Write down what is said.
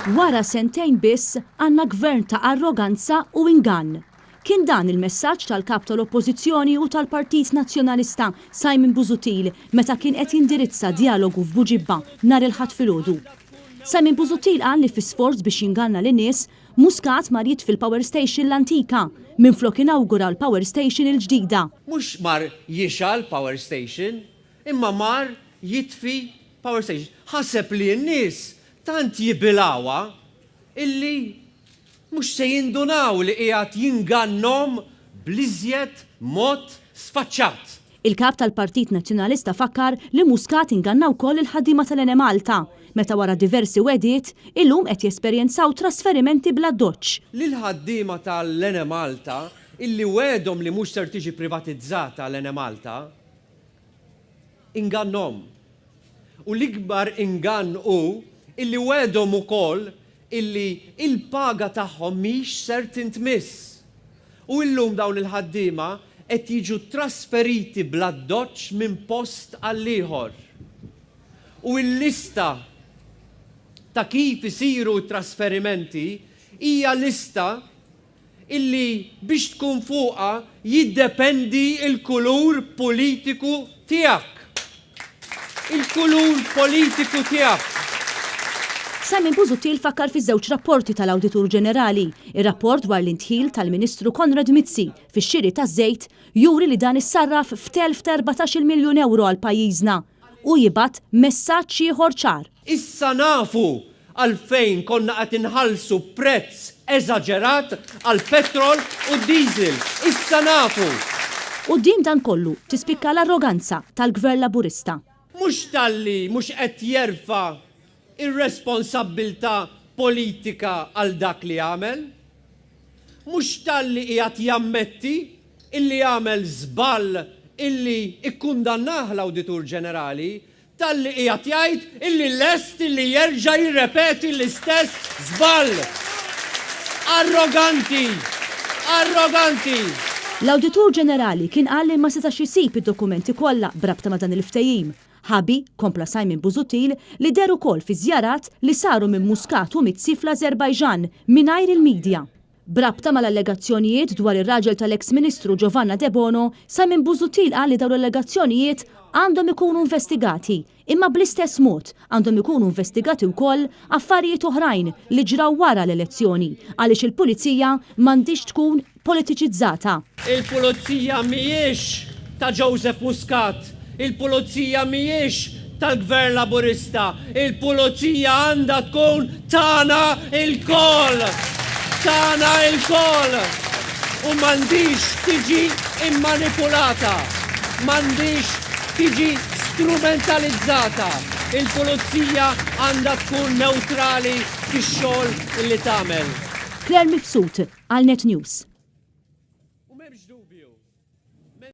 Wara sentejn biss għandna gvern ta' arroganza u ingann. Kien dan il-messaġġ tal-kap tal-Oppożizzjoni u tal-Partit Nazzjonalista Simon Busuttil meta kien qed jindirizza dialogu f'Buġibba nhar il-Ħadd filgħodu. Simon Busuttil qal li fi sforz biex jinganna lin-nies Muscat mar jitfi l-Power Station l-antika minflok inawgura l-Power Station il-ġdida. Mhux mar jixa l-Power Station, imma mar jitfi Power Station. Ħaseb li n-nies tant jibilawha illi mhux se jindunaw li qiegħed jingannom bl-iżjed mod sfaċċat. Il-kap tal-Partit Nazzjonalista fakkar li Muscat inganna wkoll il-ħaddiema tal-Ene Malta, meta wara diversi wedit illum qed jesperjenzaw trasferimenti bla doċċ. Lil-ħaddiema tal-Ene Malta illi wedhom li mhux ser tiġi privatizzata l-Ene Malta, ingannom. U l-ikbar ingann hu illi wedhom ukoll illi il-paga tagħhom mhix ser tintmiss. U llum dawn il-ħaddiema qed jiġu trasferiti bla doċċ minn post għal ieħor. U l-lista ta' kif isiru trasferimenti hija lista illi biex tkun fuqha jiddependi il-kulur politiku tiegħek. Il-kulur politiku tiegħek. Simon Busuttil fakkar fi żewġ rapporti tal-Awditur Ġenerali. Ir-rapport dwar l-intħil tal-Ministru Konrad Mizzi fix-xiri taż-żejt juri li dan issarraf f'telf ta' 14 miljun euro għal pajjiżna u jibgħat messaġġ ieħor ċar. Issa nafu għalfejn konna qed inħallsu prezz eżaġerat għal petrol u diesel. Issa nafu. U din dan kollu tispikka l-arroganza tal-Gvern Laburista. Mhux talli mhux qed jerfa' ir-responsabbiltà politika għal dak li għamel, mhux talli qiegħed jammetti illi għamel żball illi ikkundannah l-Awditur Ġenerali, talli qiegħed jgħid illi lest illi jerġa' jirrepeti l-istess żball. Arroganti! Arroganti! L-Awditur Ġenerali kien qal li ma setax isib id-dokumenti kollha brabta ma' dan il-ftehim. Ħabi, kompla Simon Busuttil, li deru kol fi żjarat li saru minn Muscat u Mizzi fl-Azerbajġan mingħajr il-medja. Brabta mal-allegazzjonijiet dwar ir-raġel tal-eks Ministru Giovanna De Bono, Simon Busuttil qal li dawn l-allegazzjonijiet għandhom ikunu investigati, imma bl-istess mod għandhom ikunu investigati wkoll affarijiet oħrajn li ġraw wara l-elezzjoni għaliex il-pulizija m'għandix tkun politiċizzata. Il-pulizija mhijiex ta' Joseph Muscat. Il-pulizija mhijiex tal-Gvern Laburista, il-pulizija għandha tkun tagħna il-koll. Tagħna il-koll. U m'għandix tiġi immanipulata, m'għandix tiġi strumentalizzata. Il-pulizija għandha tkun neutrali fix-xogħol li tagħmel. Claire Mifsud għal Net News.